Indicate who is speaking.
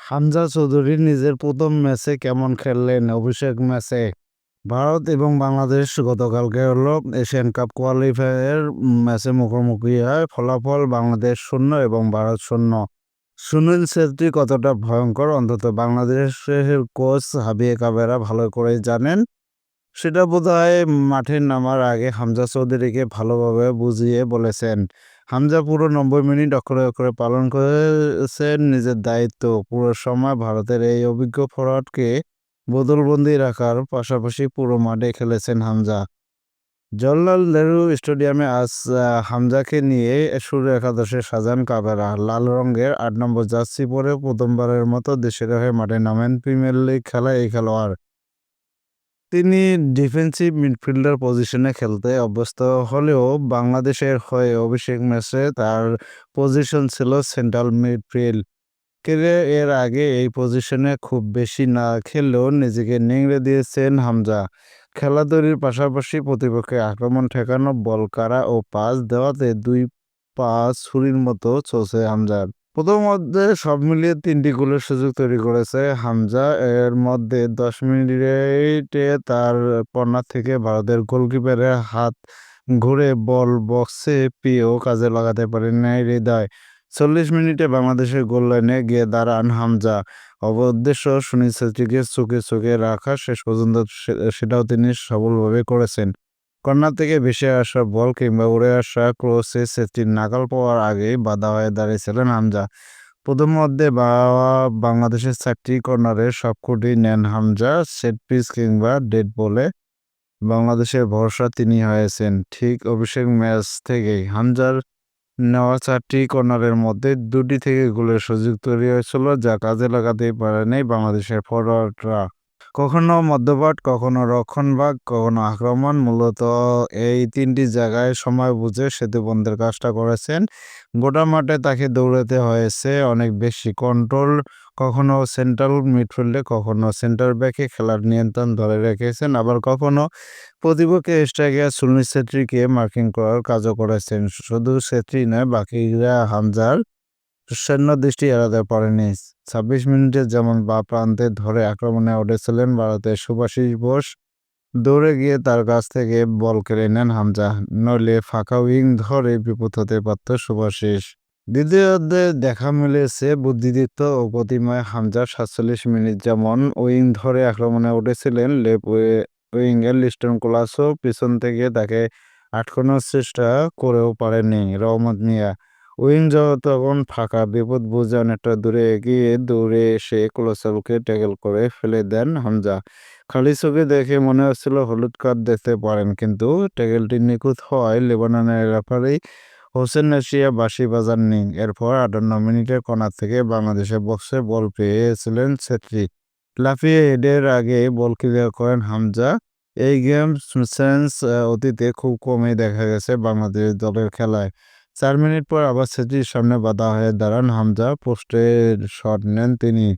Speaker 1: হামজা চৌধুরী নিজের প্রথম ম্যাচে কেমন খেললেন? অভিষেক ম্যাচে ভারত এবং বাংলাদেশ গতকালকে হলো এশিয়ান কাপ কোয়ালিফায়ার ম্যাচে মুখোমুখি হয়। ফলাফল বাংলাদেশ 0 এবং ভারত 0। সুনীল ছেত্রী কতটা ভয়ঙ্কর অন্তত বাংলাদেশের কোচ হাবিয়ে কাবেরা ভালো করেই জানেন। সেটা বোধহয় মাঠে নামার আগে হামজা চৌধুরীকে ভালোভাবে বুঝিয়ে বলেছেন। হামজা পুরো 90 মিনিট অক্ষরে অক্ষরে পালন করেছেন নিজের দায়িত্ব। পুরো সময় ভারতের এই অভিজ্ঞ ফরোয়ার্ডকে বোতলবন্দি রাখার পাশাপাশি পুরো মাঠে খেলেছেন হামজা। জওহরলাল নেহরু স্টেডিয়ামে আজ হামজাকে নিয়ে শুরু একাদশে সাজান কাবেরা। লাল রঙের ৮ নম্বর জার্সি পরে প্রথমবারের মতো দেশের হয়ে মাঠে নামেন প্রিমিয়ার লিগ খেলায় এই খেলোয়াড়। তিনি ডিফেন্সিভ মিডফিল্ডার পজিশনে খেলতে অভ্যস্ত হলেও বাংলাদেশের হয়ে অভিষেক ম্যাচে তার পজিশন ছিল সেন্ট্রাল মিডফিল্ড। এর আগে এই পজিশনে খুব বেশি না খেললেও নিজেকে নিংড়ে দিয়েছেন হামজা। খেলা তৈরির পাশাপাশি প্রতিপক্ষের আক্রমণ ঠেকানো, বল কাড়া ও পাস দেওয়াতে দুই পা ছুরির মতো চলছে হামজার। প্রথমার্ধে সব মিলিয়ে ৩টি গোলের সুযোগ তৈরি করেছে হামজা। এর মধ্যে ১০ মিনিটে তার কর্নার থেকে ভারতের গোলকিপারের হাত ঘুরে বল বক্সে পেয়েও কাজে লাগাতে পারেননি হৃদয়। ৪০ মিনিটে বাংলাদেশের গোল লাইনে গিয়ে দাঁড়ান হামজা। উদ্দেশ্য সুনীল ছেত্রীকে চোখে চোখে রাখা, শেষ পর্যন্ত সেটাও তিনি সফলভাবে করেছেন। কর্নার থেকে ভেসে আসা বল কিংবা উড়ে আসা ক্রসে ছেত্রীর নাগাল পাওয়ার আগেই বাধা হয়ে দাঁড়িয়েছিলেন হামজা। প্রথমার্ধে বাংলাদেশের ৪টি কর্নারের সবকটি নেন হামজা। সেট পিস কিংবা ডেড বলে বাংলাদেশের ভরসা তিনি হয়েছেন। ঠিক অভিষেক ম্যাচ থেকেই হামজার নেওয়া ৪টি কর্নারের মধ্যে ২টি থেকে গোলের সুযোগ তৈরি হয়েছিল, যা কাজে লাগাতেই পারেনি বাংলাদেশের ফরোয়ার্ডরা। কখনো মধ্যপাট, কখনো রক্ষণভাগ, কখনো আক্রমণ। মূলত এই ৩টি জায়গায় সময় বুঝে সেতুবন্ধের কাজটা করেছেন। গোটা মাঠে তাকে দৌড়াতে হয়েছে অনেক বেশি। কন্ট্রোল কখনো সেন্ট্রাল মিডফিল্ডে, কখনো সেন্টার ব্যাকে খেলার নিয়ন্ত্রণ ধরে রেখেছেন। আবার কখনো প্রতিপক্ষের স্ট্রাইকার সুনীল ছেত্রীকে মার্কিং করার কাজও করেছেন। শুধু ছেত্রী নয়, বাকিরা হামজার সৈন্য দৃষ্টি এড়াতে পারেনি। ২৬ মিনিটে যেমন বাঁ প্রান্তে ধরে আক্রমণে উঠেছিলেন ভারতের শুভাশিস বোস, দৌড়ে গিয়ে তার কাছ থেকে বল কেড়ে নেন হামজা। নইলে ফাঁকা উইং ধরে বিপদ হতে পারত শুভাশিস। দ্বিতীয়ার্ধে দেখা মিলেছে বুদ্ধিদীপ্ত ও গতিময় হামজা। ৪৭ মিনিট যেমন উইং ধরে আক্রমণে উঠেছিলেন লেফট উইঙ্গের লিস্টন কোলাসও পিছন থেকে তাকে আটকানোর চেষ্টা করেও পারেননি রহমত মিয়া। উইং তখন ফাঁকা, বিপদ বুঝে অনেকটা দূরে এগিয়ে দৌড়ে এসে কোলাসোভকে ট্যাকল করে ফেলে দেন হামজা। খালি চোখে দেখে মনে হচ্ছিল হলুদ কার্ড দেখতে পারেন, কিন্তু ট্যাকলটি নিখুঁত হওয়ায় লেবাননের রেফারি হোসেন এশিয়া বাঁশি বাজাননি। এরপর ৫৮ মিনিটের কর্নার থেকে বাংলাদেশের বক্সে বল পেয়েছিলেন ছেত্রী। লাফিয়ে হেডের আগে বল ক্লিয়ার করেন হামজা। এই গেম সেন্স অতীতে খুব কমই দেখা গেছে বাংলাদেশ দলের খেলায়। ৪ মিনিট পর আবার ছেত্রীর সামনে বাধা হয়ে দাঁড়ান হামজা। পোস্টের শট নেন তিনি।